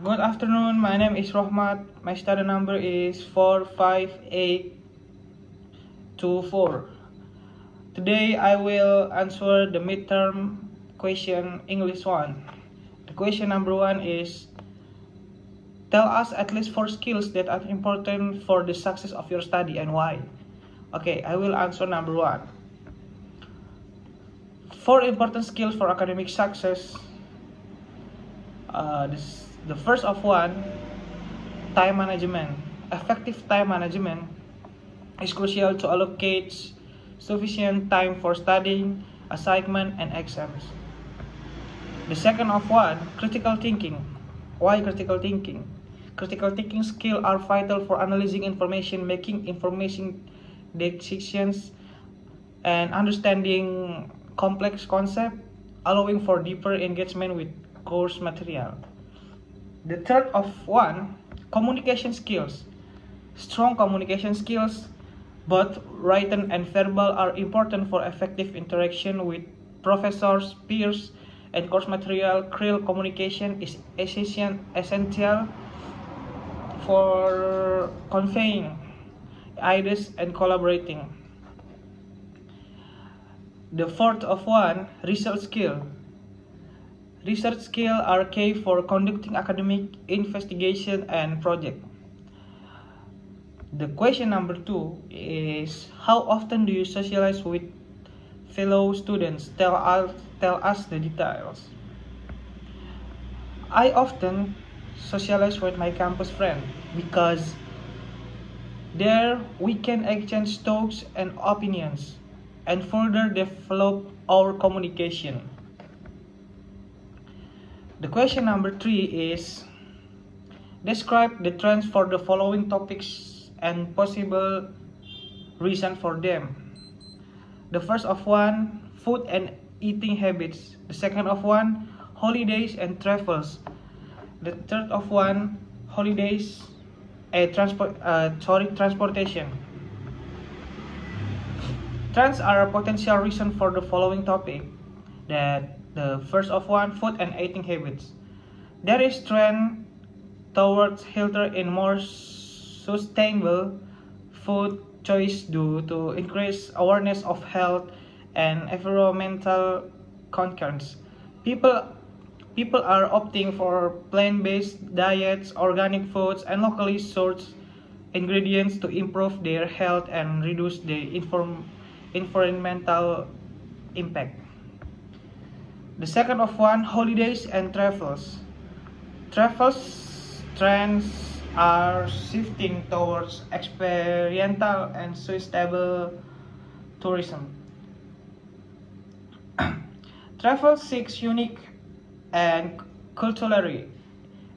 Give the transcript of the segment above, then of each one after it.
Good afternoon, my name is Rohmat. My study number is 45824. Today I will answer the midterm question English 1. The question number 1 is, tell us at least 4 skills that are important for the success of your study and why. Okay, I will answer number 1. 4 important skills for academic success. The first of one, time management. Effective time management is crucial to allocate sufficient time for studying, assignment, and exams. The second of one, critical thinking. Why critical thinking? Critical thinking skills are vital for analyzing information, making information decisions, and understanding complex concepts, allowing for deeper engagement with course material. The third of one, communication skills. Strong communication skills, both written and verbal, are important for effective interaction with professors, peers, and course material. Clear communication is essential for conveying ideas and collaborating. The fourth of one, research skill. Research skills are key for conducting academic investigation and project. The question number 2 is, how often do you socialize with fellow students? Tell us the details. I often socialize with my campus friend because there we can exchange thoughts and opinions and further develop our communication. The question number 3 is, describe the trends for the following topics and possible reason for them. The first of one, food and eating habits. The second of one, holidays and travels. The third of one, transportation. Trends are a potential reason for the following topic. That the first of one, food and eating habits. There is trend towards healthier and more sustainable food choice due to increased awareness of health and environmental concerns. People are opting for plant-based diets, organic foods, and locally sourced ingredients to improve their health and reduce the environmental impact. The second of one, holidays and travels. Travels trends are shifting towards experiential and sustainable tourism. Travel seeks unique and culturally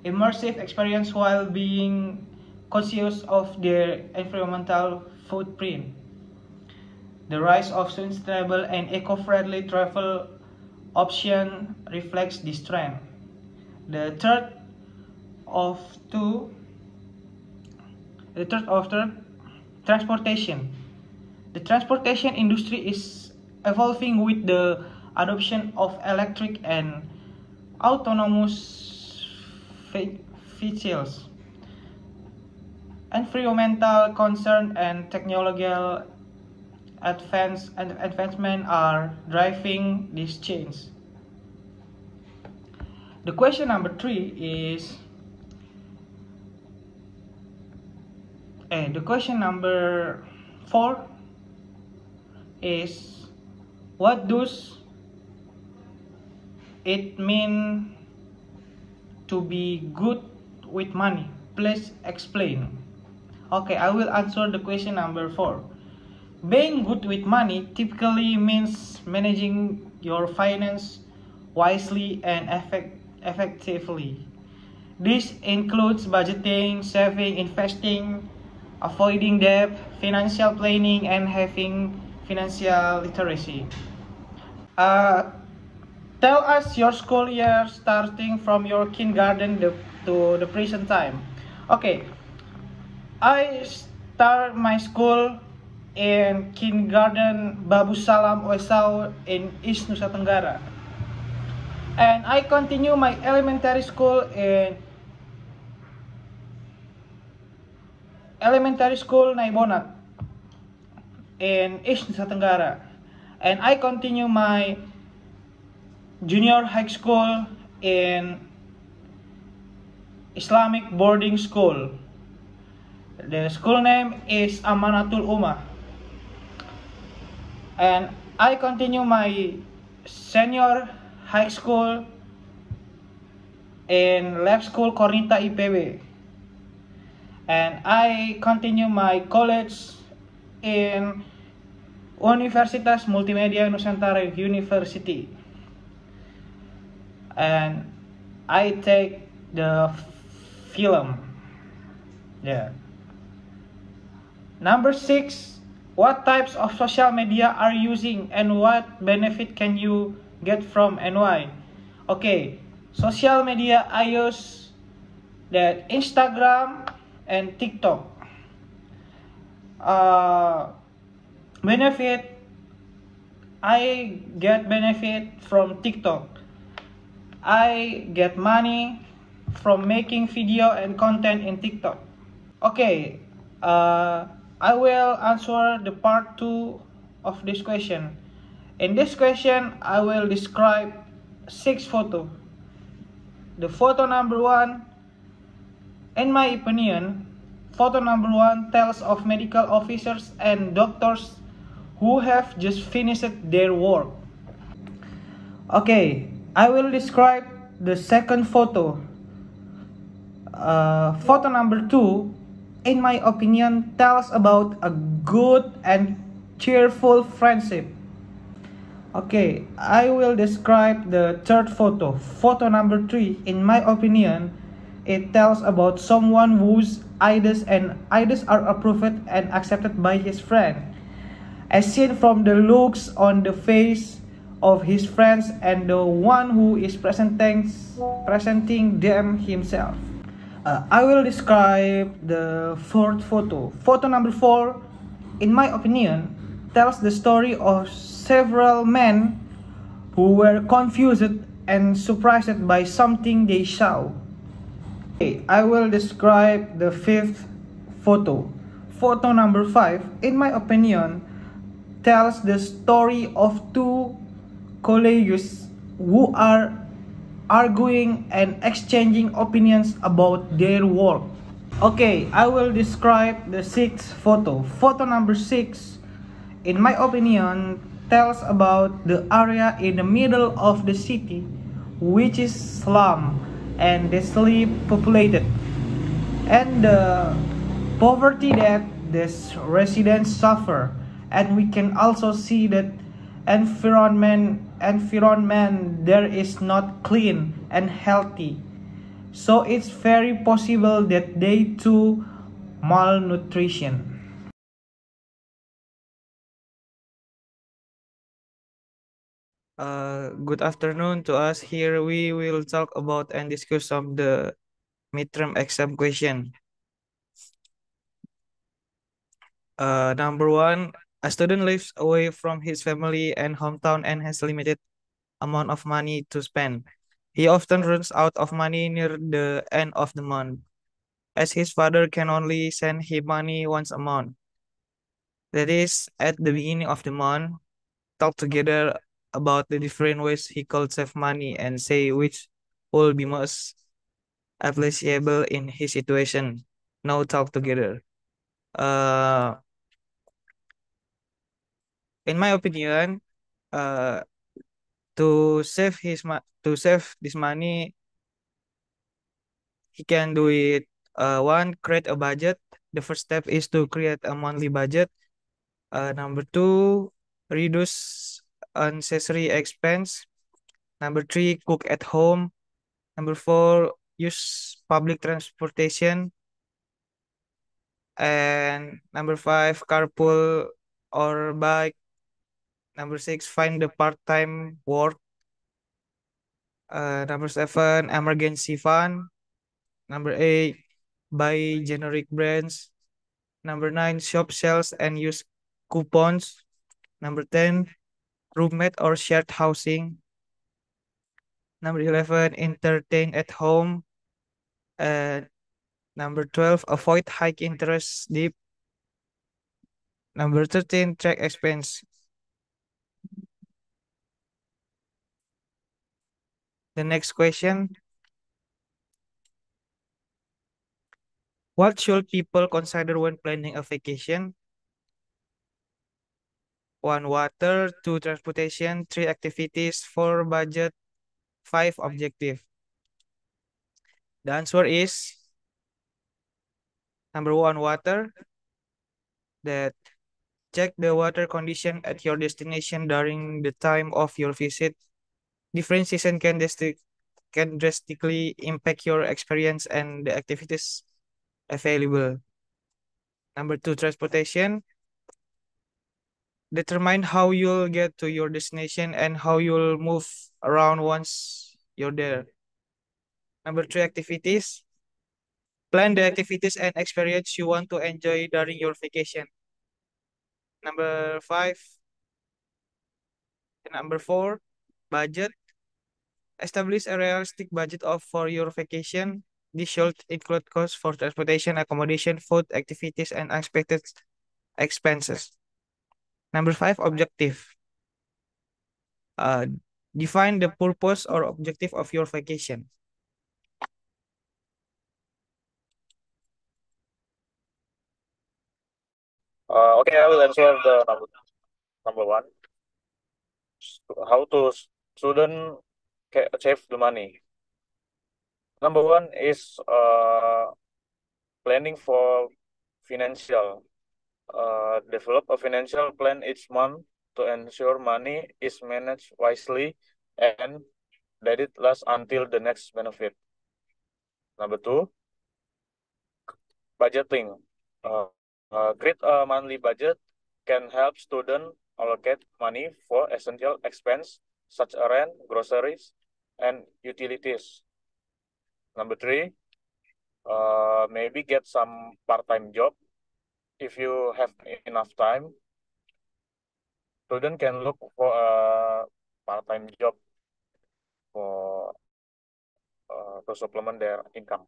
immersive experience while being conscious of their environmental footprint. The rise of sustainable and eco-friendly travel option reflects this trend. The third of transportation. The transportation industry is evolving with the adoption of electric and autonomous vehicles. Environmental concern and technological advancement are driving this change. The question number 3 is, the question number 4 is, what does it mean to be good with money? Please explain. Okay, I will answer the question number 4. Being good with money typically means managing your finance wisely and effectively. This includes budgeting, saving, investing, avoiding debt, financial planning, and having financial literacy. Tell us your school year starting from your kindergarten to the present time. Okay, I start my school in kindergarten Babu Salam Oesau in East Nusa Tenggara. And I continue my elementary school in elementary school Naibonat in East Nusa Tenggara. And I continue my junior high school in Islamic boarding school. The school name is Amanatul Ummah. And I continue my senior high school in Lab School Kornita IPB. And I continue my college in Universitas Multimedia Nusantara University. And I take the film. Yeah. Number 6, what types of social media are you using and what benefit can you get from and why? Okay, social media I use that Instagram and TikTok. Benefit, I get benefit from TikTok. I get money from making video and content in TikTok. Okay, I will answer the part 2 of this question. In this question, I will describe 6 photos. The photo number 1, in my opinion, photo number 1 tells of medical officers and doctors who have just finished their work. Okay, I will describe the second photo. Photo number 2, in my opinion, tells about a good and cheerful friendship. Okay, I will describe the third photo. Photo number 3, in my opinion, it tells about someone whose ideas are approved and accepted by his friend, as seen from the looks on the face of his friends and the one who is presenting them himself. I will describe the fourth photo. Photo number 4, in my opinion, tells the story of several men who were confused and surprised by something they saw. Okay, I will describe the fifth photo. Photo number 5, in my opinion, tells the story of two colleagues who are arguing and exchanging opinions about their work. Okay, I will describe the sixth photo. Photo number 6, in my opinion, tells about the area in the middle of the city, which is slum and densely populated, and the poverty that these residents suffer. And we can also see that environment there is not clean and healthy, so it's very possible that they too malnutrition. Good afternoon to us. Here we will talk about and discuss some the midterm exam question. Number 1, a student lives away from his family and hometown and has limited amount of money to spend. He often runs out of money near the end of the month, as his father can only send him money once a month. That is, at the beginning of the month, talk together about the different ways he could save money and say which will be most applicable in his situation. Now talk together. Uh, in my opinion, uh, to save this money, he can do it. One, create a budget. The first step is to create a monthly budget. Number 2, reduce unnecessary expense. Number 3, cook at home. Number 4, use public transportation. And number 5, carpool or bike. Number 6, find the part-time work. Number 7, emergency fund. Number 8, buy generic brands. Number 9, shop sales and use coupons. Number 10, roommate or shared housing. Number 11, entertain at home. Number 12, avoid high interest debt. Number 13, track expense. The next question, what should people consider when planning a vacation? 1, water. 2, transportation. 3, activities. 4, budget. 5, objective. The answer is number 1, water. That check the water condition at your destination during the time of your visit. Different season can drastically impact your experience and the activities available. Number 2, transportation. Determine how you'll get to your destination and how you'll move around once you're there. Number 3, activities. Plan the activities and experience you want to enjoy during your vacation. Number 5. And number 4, budget. Establish a realistic budget for your vacation. This should include costs for transportation, accommodation, food, activities, and unexpected expenses. Number 5, objective. Uh, Define the purpose or objective of your vacation. Okay, I will answer the number one. How to student save the money. Number one is planning for financial. Develop a financial plan each month to ensure money is managed wisely and that it lasts until the next benefit. Number two, budgeting. Create a monthly budget can help students allocate money for essential expense such as rent, groceries, and utilities. Number three, maybe get some part-time job. If you have enough time, student can look for a part-time job for to supplement their income.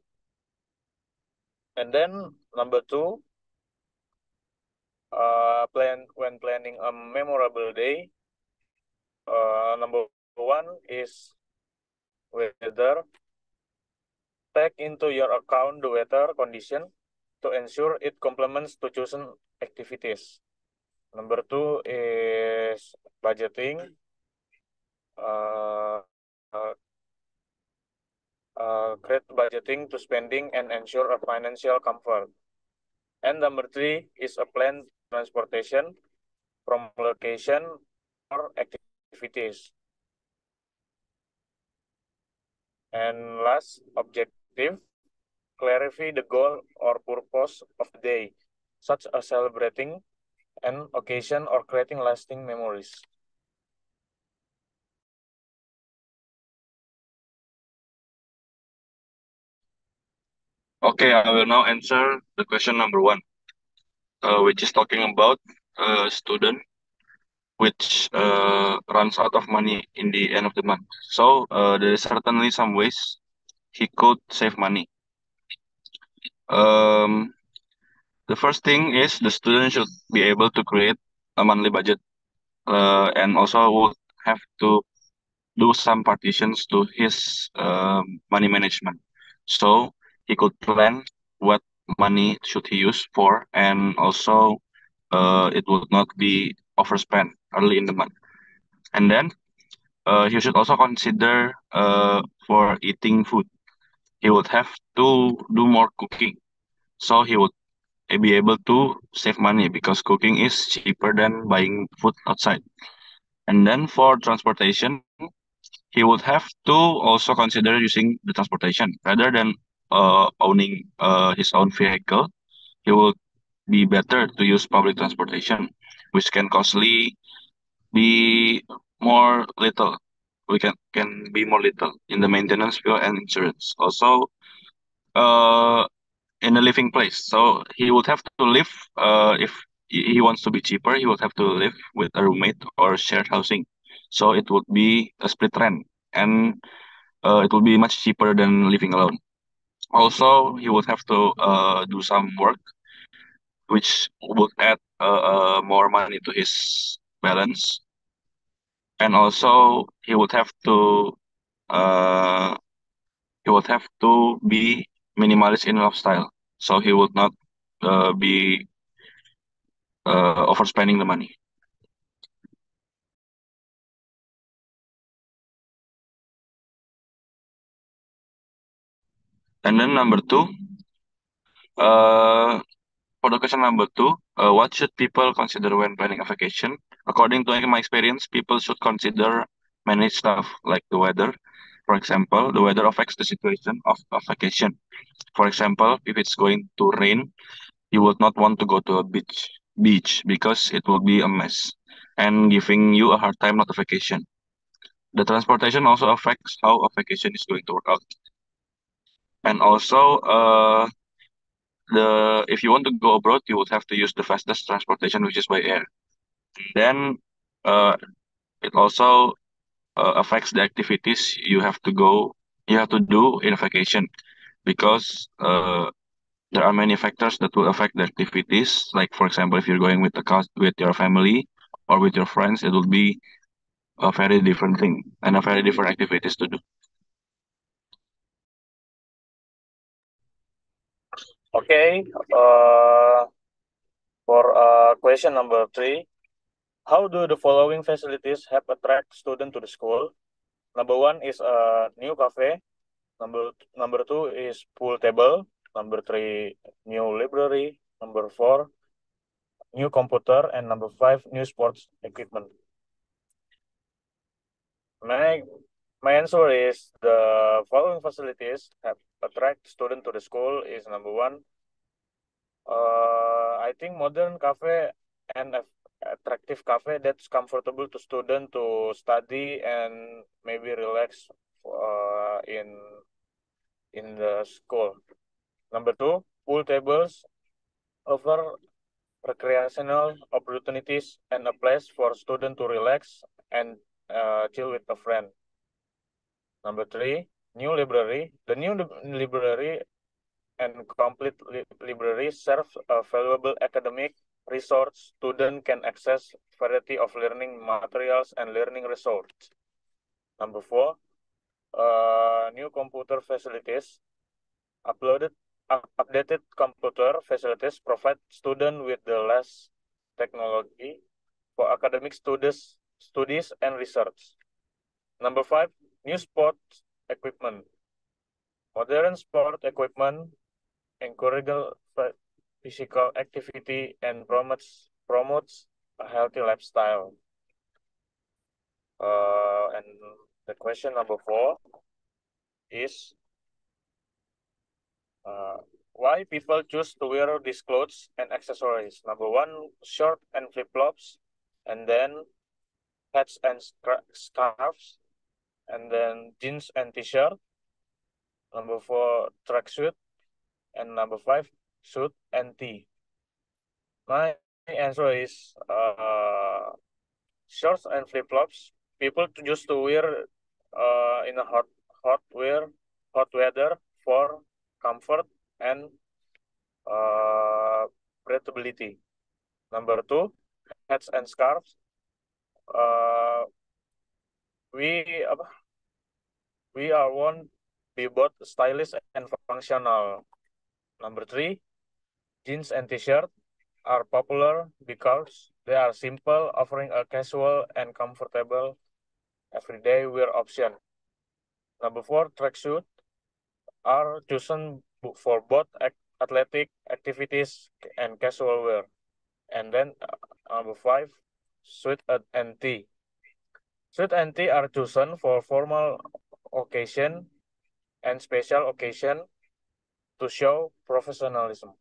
And then number two, when planning a memorable day, number one is weather. Take into your account the weather condition to ensure it complements to chosen activities. Number two is budgeting. Uh, uh, Create budgeting to spending and ensure a financial comfort. And number three is a planned transportation from location or activities. And last, objective, clarify the goal or purpose of the day, such as celebrating an occasion or creating lasting memories. Okay, I will now answer the question number one, which is talking about a student which runs out of money in the end of the month. So there is certainly some ways he could save money. Um, the first thing is the student should be able to create a monthly budget, and also would have to do some partitions to his money management. So he could plan what money should he use for, and also it would not be overspent early in the month. And then he should also consider for eating food. He would have to do more cooking. So he would be able to save money because cooking is cheaper than buying food outside. And then for transportation, he would have to also consider using the transportation rather than owning his own vehicle. He would be better to use public transportation, which can costly be more little. We can be more little in the maintenance, fuel, and insurance. Also, uh, in a living place. So he would have to live. If he wants to be cheaper, he would have to live with a roommate or shared housing. So it would be a split rent, and it will be much cheaper than living alone. Also, he would have to do some work, which would add more money to his balance. And also, uh, he would have to be minimalist in lifestyle. So he would not be overspending the money. And then number two, uh, for the question number two, what should people consider when planning a vacation? According to my experience, people should consider many stuff like the weather. For example, the weather affects the situation of a vacation. For example, if it's going to rain, you would not want to go to a beach because it will be a mess and giving you a hard time, not a vacation. The transportation also affects how a vacation is going to work out. And also, the if you want to go abroad, you would have to use the fastest transportation, which is by air. Then, uh, it also affects the activities you have to do in a vacation, because there are many factors that will affect the activities. Like, for example, if you're going with with your family or with your friends, it will be a very different thing and a very different activities to do. Okay, for question number 3, how do the following facilities help attract students to the school? Number 1 is a new cafe. Number 2 is pool table. Number 3, new library. Number 4, new computer. And number 5, new sports equipment. My answer is the following facilities have attract student to the school is number 1. I think modern cafe and attractive cafe that's comfortable to student to study and maybe relax in the school. Number 2, pool tables offer recreational opportunities and a place for student to relax and chill with a friend. Number 3, new library. The new library and complete library serve a valuable academic resource. Student can access variety of learning materials and learning resources. Number 4, new computer facilities. Updated computer facilities provide students with the latest technology for academic studies and research. Number 5, new sports equipment. Modern sport equipment encourages physical activity and promotes a healthy lifestyle. And the question number 4 is why people choose to wear these clothes and accessories. Number 1, short and flip-flops, and then hats and scarves, and then jeans and t-shirt. Number 4, tracksuit, and number 5, suit and tee. My answer is shorts and flip-flops. People used to wear in a hot weather for comfort and breathability. Number 2, hats and scarves. We are one be both stylish and functional. Number 3, jeans and t-shirt are popular because they are simple, offering a casual and comfortable everyday wear option. Number 4, tracksuit are chosen for both athletic activities and casual wear. And then number 5, suit and tee. Suit and tee are chosen for formal occasion and special occasion to show professionalism.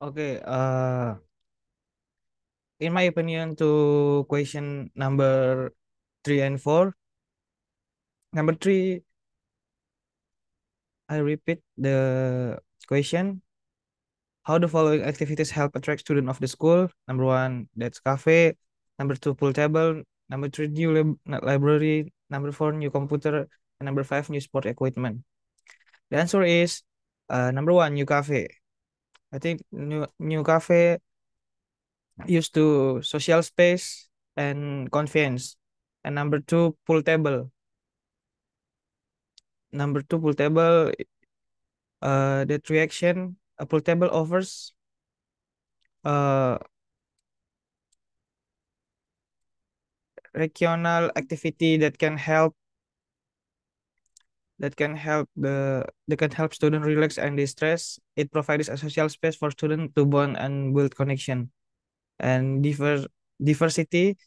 Okay, in my opinion, to question number 3 and 4. Number 3, I repeat the question. How the following activities help attract student of the school? Number 1, that's cafe. Number 2, pool table. Number 3, new library. Number 4, new computer. And number 5, new sport equipment. The answer is number 1, new cafe. I think new cafe used to social space and convenience. And number 2, pool table. Number 2, pool table. That reaction, a pool table offers recreational activity that can help student relax and distress. It provides a social space for students to bond and build connection. And diversity,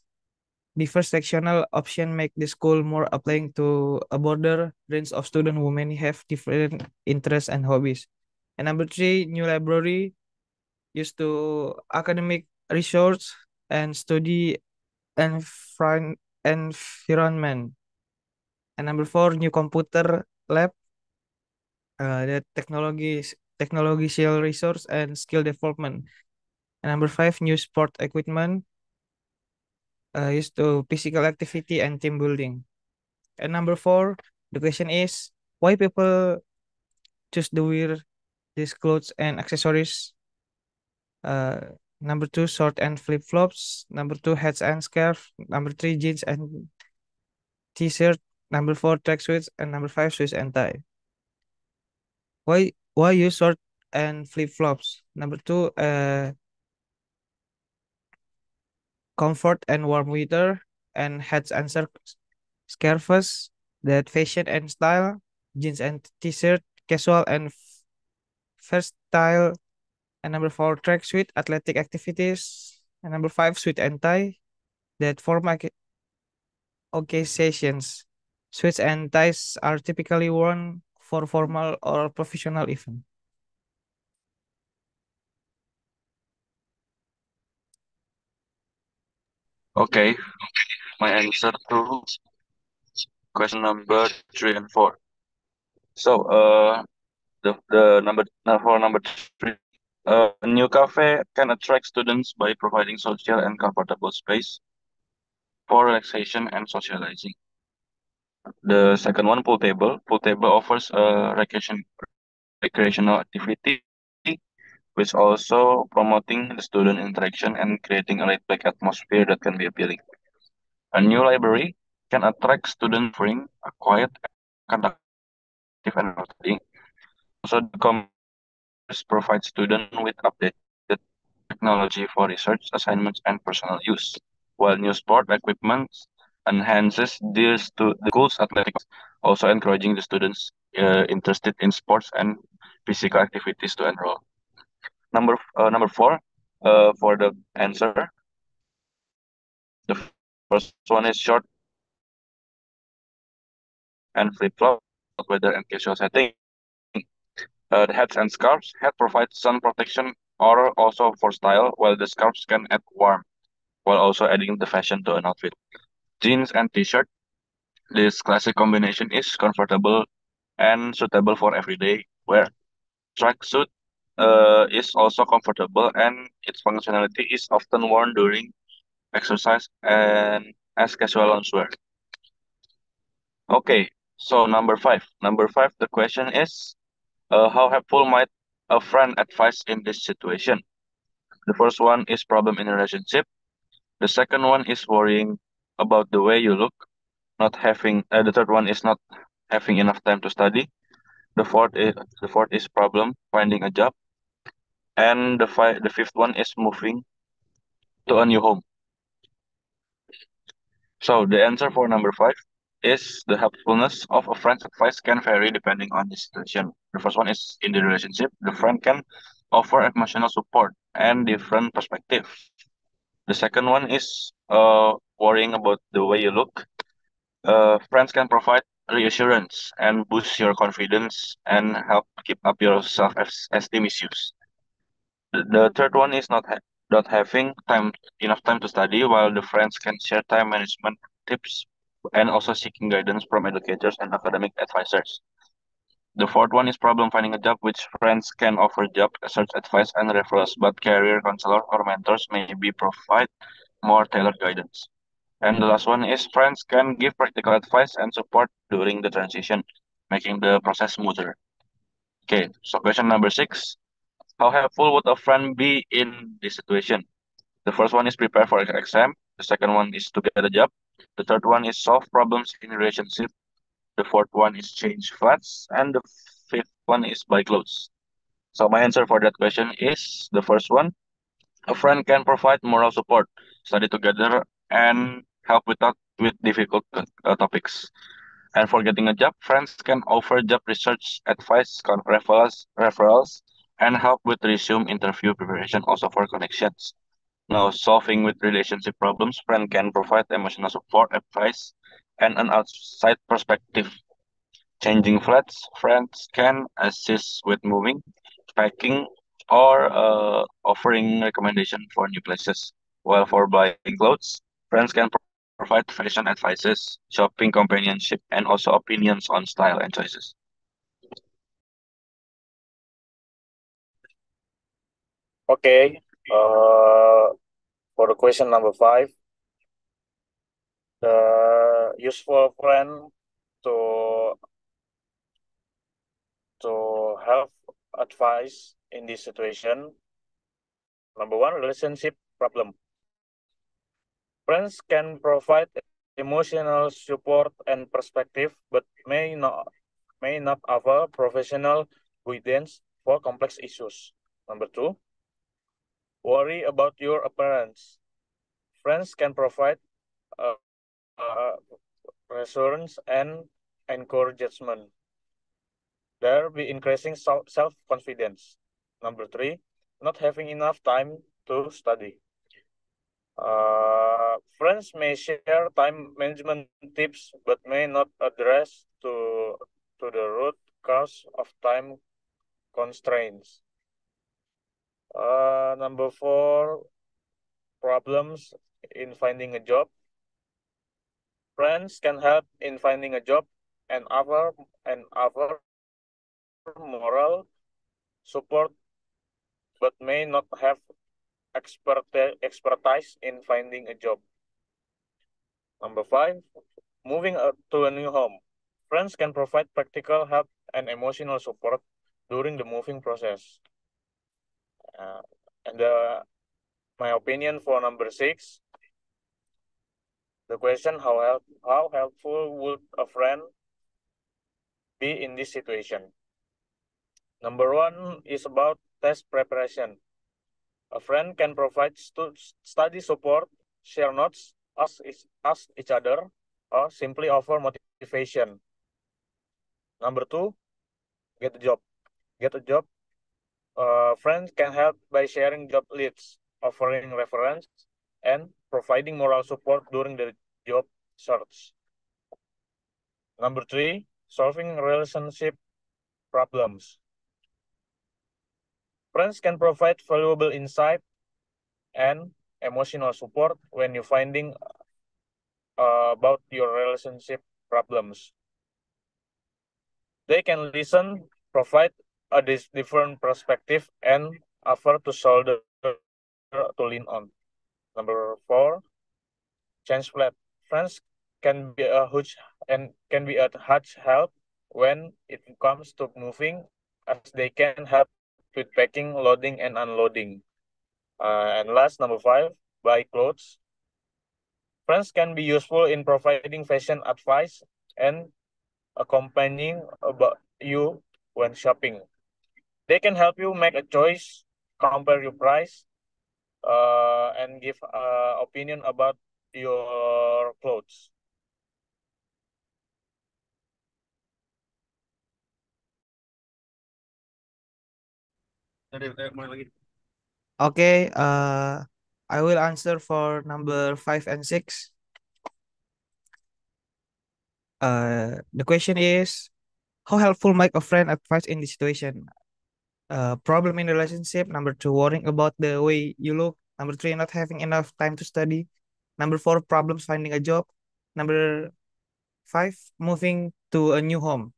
diverse sectional option make the school more appealing to a broader range of students who may have different interests and hobbies. And number 3, new library used to academic research and study and environment. And number 4, new computer lab, the technological resource and skill development. And number 5, new sport equipment, used to physical activity and team building. And number 4, the question is why people choose to wear these clothes and accessories. Number 2, short and flip flops. Number 2, hats and scarf. Number 3, jeans and t-shirt. Number 4, tracksuits. And number 5, shoes and tie. Why use short and flip flops? Number 2, comfort and warm weather. And hats and scarves, that fashion and style. Jeans and t-shirt, casual and versatile. And number 4, tracksuit, athletic activities. And number 5, suit and tie, that form occasions. Suits and ties are typically worn for formal or professional event. Okay, my answer to question number 3 and 4. So, for number 3, a new cafe can attract students by providing social and comfortable space for relaxation and socializing. The second one, pool table. Pool table offers a recreational activity, which also promoting the student interaction and creating a laid-back atmosphere that can be appealing. A new library can attract students offering a quiet, conducive environment for studying. Also, the computers provide students with updated technology for research, assignments, and personal use, while new sport equipment enhances the school's athletics, also encouraging the students interested in sports and physical activities to enroll. Number 4, for the answer, the first one is short and flip-flop, weather and casual setting. The hats and scarves. Hat provides sun protection or also for style, while the scarves can add warmth, while also adding the fashion to an outfit. Jeans and t-shirt. This classic combination is comfortable and suitable for everyday wear. Tracksuit is also comfortable and its functionality is often worn during exercise and as casual loungewear. Okay, so number 5. Number 5, the question is, how helpful might a friend advise in this situation? The first one is problem in a relationship. The second one is worrying about the way you look. The third one is not having enough time to study. The fourth is problem finding a job, and the fifth one is moving to a new home. So the answer for number 5 is the helpfulness of a friend's advice can vary depending on the situation. The first one is in the relationship. The friend can offer emotional support and different perspective. The second one is worrying about the way you look. Friends can provide reassurance and boost your confidence and help keep up your self-esteem issues. The third one is not having enough time to study, while the friends can share time management tips and also seeking guidance from educators and academic advisors. The fourth one is problem finding a job, which friends can offer job search advice and referrals, but career counselor or mentors may be provide more tailored guidance. And the last one is friends can give practical advice and support during the transition, making the process smoother. Okay, so question number 6. How helpful would a friend be in this situation? The first one is prepare for an exam. The second one is to get a job. The third one is solve problems in relationship. The fourth one is change flats. And the fifth one is buy clothes. So my answer for that question is the first one. A friend can provide moral support, study together, and help with difficult topics. And for getting a job, friends can offer job research advice, referrals, and help with resume interview preparation, also for connections. Now, solving with relationship problems, friend can provide emotional support, advice, and an outside perspective. Changing flats, friends can assist with moving, packing, or offering recommendation for new places. While for buying clothes, friends can provide fashion advices, shopping companionship, and also opinions on style and choices. Okay. For the question number 5, the useful friend to help advice in this situation. Number 1, relationship problem. Friends can provide emotional support and perspective, but may not offer professional guidance for complex issues. Number 2, worry about your appearance. Friends can provide uh, uh, reassurance and encouragement. There be increasing self-confidence. Number 3, not having enough time to study. Friends may share time management tips, but may not address to the root cause of time constraints. Number 4, problems in finding a job. Friends can help in finding a job and offer moral support, but may not have expertise in finding a job. Number 5, moving to a new home. Friends can provide practical help and emotional support during the moving process. And my opinion for number 6, the question, how helpful would a friend be in this situation? Number 1 is about test preparation. A friend can provide study support, share notes, ask each other, or simply offer motivation. Number 2, get a job. Get a job. Friends can help by sharing job leads, offering reference, and providing moral support during the job search. Number 3, solving relationship problems. Friends can provide valuable insight and emotional support when you're finding about your relationship problems. They can listen, provide a different perspective, and offer to shoulder to lean on. Number 4, change flat. Friends can be a huge help when it comes to moving, as they can help with packing, loading, and unloading. And last, number 5, buy clothes. Friends can be useful in providing fashion advice and accompanying about you when shopping. They can help you make a choice, compare your price, and give opinion about your clothes. Okay, I will answer for number 5 and 6. The question is, how helpful might a friend advise in this situation? Problem in relationship. Number 2, worrying about the way you look. Number 3, not having enough time to study. Number 4, problems finding a job. Number 5, moving to a new home.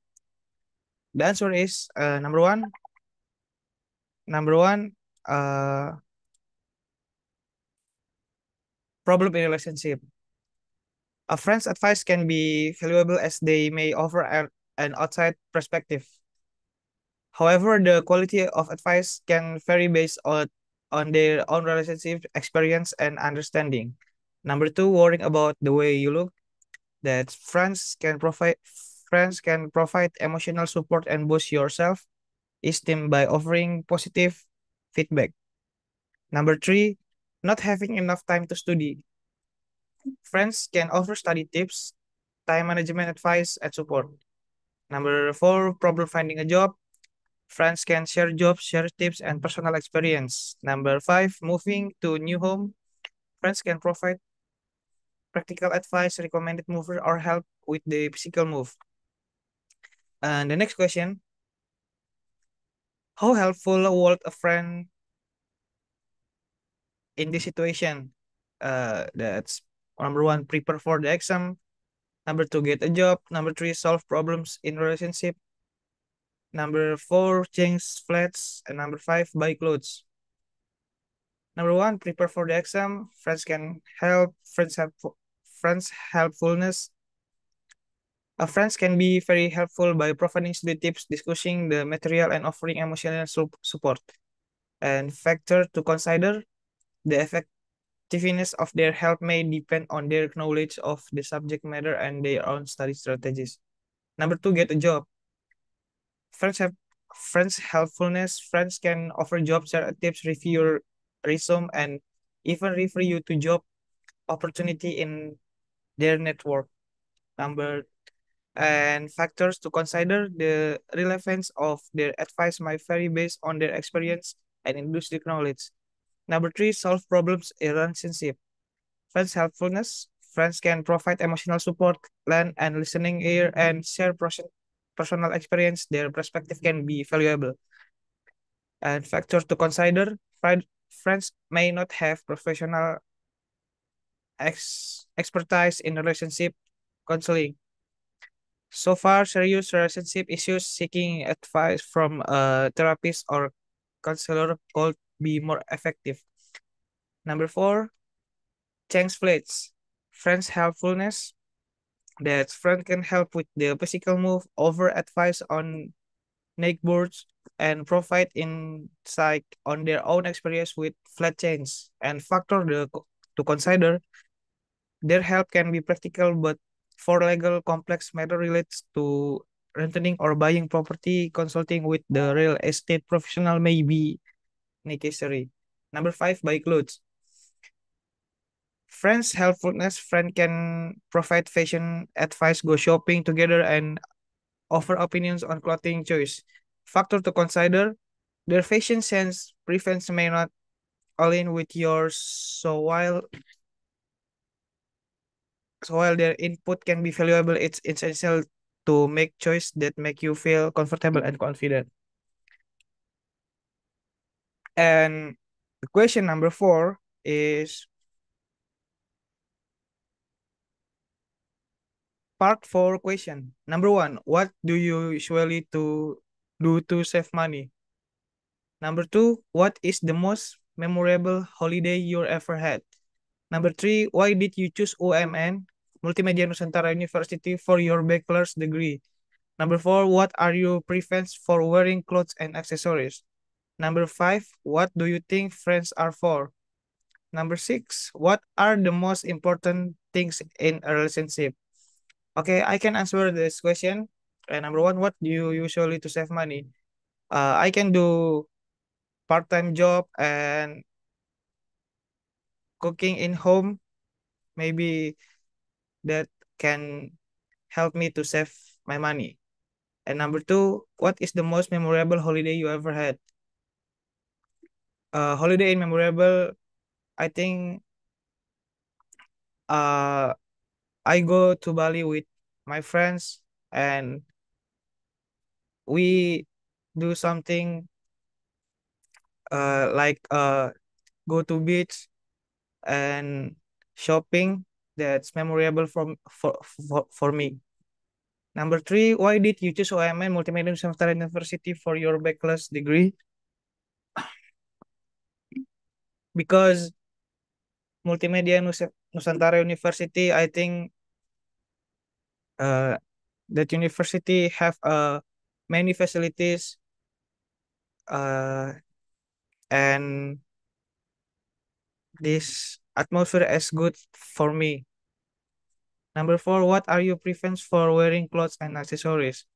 The answer is number one. Number one, uh, problem in relationship. A friend's advice can be valuable as they may offer an outside perspective. However, the quality of advice can vary based on their own relationship experience and understanding. Number two, worrying about the way you look. That friends can provide emotional support and boost your self-esteem by offering positive feedback. Number three, not having enough time to study. Friends can offer study tips, time management advice, and support. Number four, problem finding a job. Friends can share jobs, share tips, and personal experience. Number five, moving to new home. Friends can provide practical advice, recommended mover, or help with the physical move. And the next question, how helpful would a friend in this situation? That's number one, prepare for the exam. Number two, get a job. Number three, solve problems in relationship. Number four, change flats. And number five, buy clothes. Number one, prepare for the exam. Friends can help. Friends helpfulness. Friends can be very helpful by providing study tips, discussing the material, and offering emotional support. And factor to consider, the effectiveness of their help may depend on their knowledge of the subject matter and their own study strategies. Number two, get a job. Friends have friends helpfulness. Friends can offer job tips, review your resume, and even refer you to job opportunity in their network. Number and factors to consider, the relevance of their advice might vary based on their experience and industry knowledge. Number three, solve problems in relationship. Friends helpfulness. Friends can provide emotional support, lend and listening ear, and share personal experience. Their perspective can be valuable. And factors to consider, friends may not have professional expertise in relationship counseling. So far, serious relationship issues, seeking advice from a therapist or counselor could be more effective. Number four, change plates. Friends helpfulness. That friend can help with the physical move, over advice on neighborhoods, and provide insight on their own experience with flat change. And to consider, their help can be practical, but for legal complex matter relates to renting or buying property, consulting with the real estate professional may be necessary. Number five, buy clothes. Friends helpfulness. Friend can provide fashion advice, go shopping together, and offer opinions on clothing choice. Factor to consider, their fashion sense preference may not align with yours, so while their input can be valuable, it's essential to make choice that make you feel comfortable and confident. And question number four is part four question. Number one, what do you usually do to save money? Number two, what is the most memorable holiday you ever had? Number three, why did you choose UMN, Multimedia Nusantara University, for your bachelor's degree? Number four, what are your preferences for wearing clothes and accessories? Number five, what do you think friends are for? Number six, what are the most important things in a relationship? Okay, I can answer this question. Number one, what do you usually to save money? I can do part-time job and cooking in home. Maybe that can help me to save my money. And number two, what is the most memorable holiday you ever had? Holiday in memorable, I think uh I go to Bali with my friends and we do something like go to beach and shopping. That's memorable for me. Number three, why did you choose OMN Multimedia Nusantara University for your bachelor's degree? Because Multimedia Nusantara University, I think that university have many facilities and this atmosphere is good for me. Number 4, what are your preference for wearing clothes and accessories?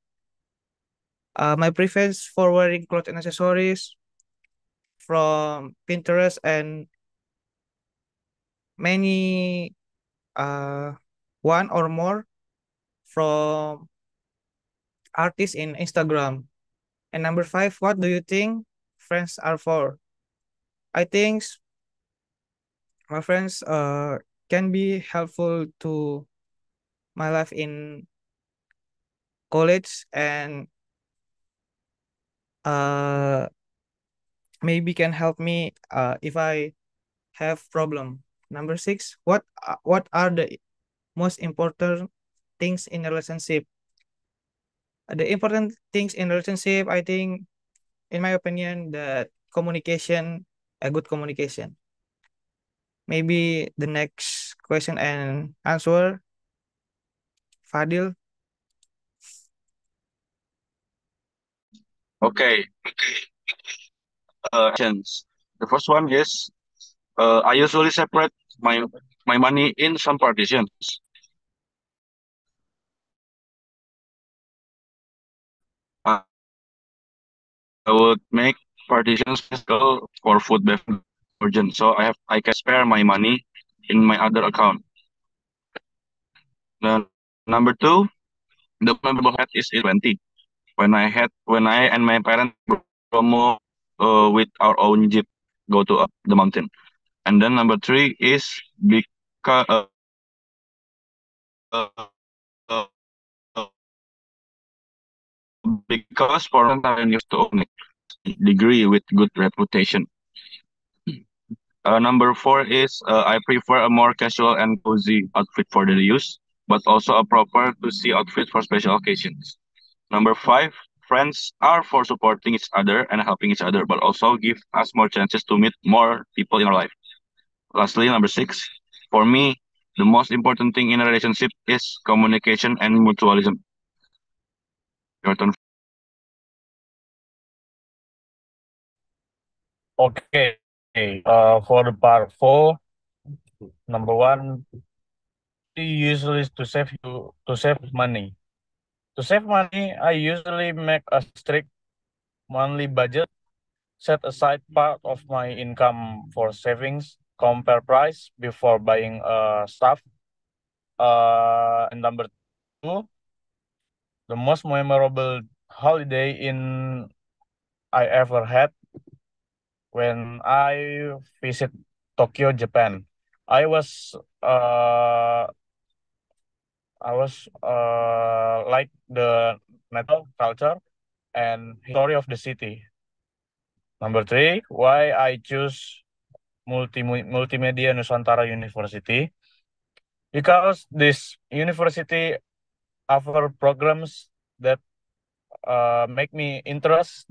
My preference for wearing clothes and accessories from Pinterest and many one or more from artists in Instagram. And number 5, what do you think friends are for? I think my friends can be helpful to my life in college and uh maybe can help me if I have problem. Number 6, what are the most important things in a relationship? The important things in a relationship, I think, in my opinion, that communication, a good communication. Maybe the next question and answer, Fadil. Okay. Questions. The first one is I usually separate my money in some partitions. I would make partitions for food beverage urgent, so I can spare my money in my other account. Then number 2, the memorable hat is 20. When I and my parents promo with our own jeep go to up the mountain. And then number 3 is because uh, because foreign talent used to own a degree with good reputation. Number 4 is I prefer a more casual and cozy outfit for daily use, but also a proper to see outfit for special occasions. Number 5, friends are for supporting each other and helping each other, but also give us more chances to meet more people in our life. Lastly, number 6, for me, the most important thing in a relationship is communication and mutualism. Your turn. Okay. For the part 4, number 1, usually to save money. To save money, I usually make a strict monthly budget, set aside part of my income for savings, compare price before buying stuff. And number 2, the most memorable holiday I ever had when I visit Tokyo, Japan. I was like the natural culture and history of the city. Number 3, why I choose Multimedia Nusantara University, because this university offer programs that make me interest,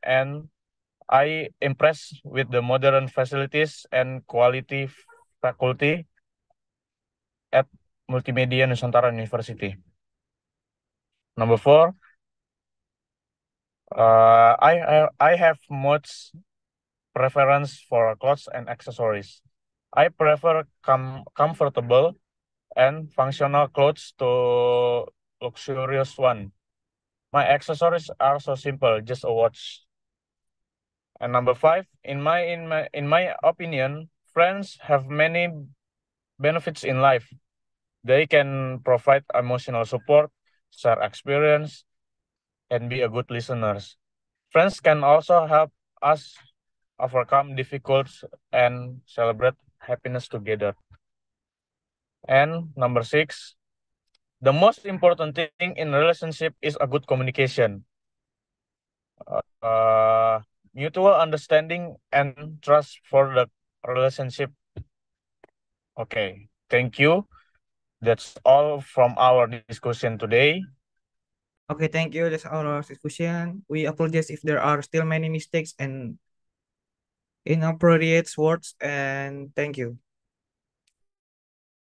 and I impressed with the modern facilities and quality faculty at Multimedia Nusantara University. Number 4, I have much preference for clothes and accessories. I prefer comfortable and functional clothes to luxurious one. My accessories are so simple, just a watch. And number 5, in my opinion, friends have many benefits in life. They can provide emotional support, share experience, and be a good listeners. Friends can also help us overcome difficulties and celebrate happiness together. And number 6, the most important thing in relationship is a good communication, mutual understanding, and trust for the relationship. Okay, thank you. That's all from our discussion today. Okay, thank you. That's our discussion. We apologize if there are still many mistakes and inappropriate words, and thank you.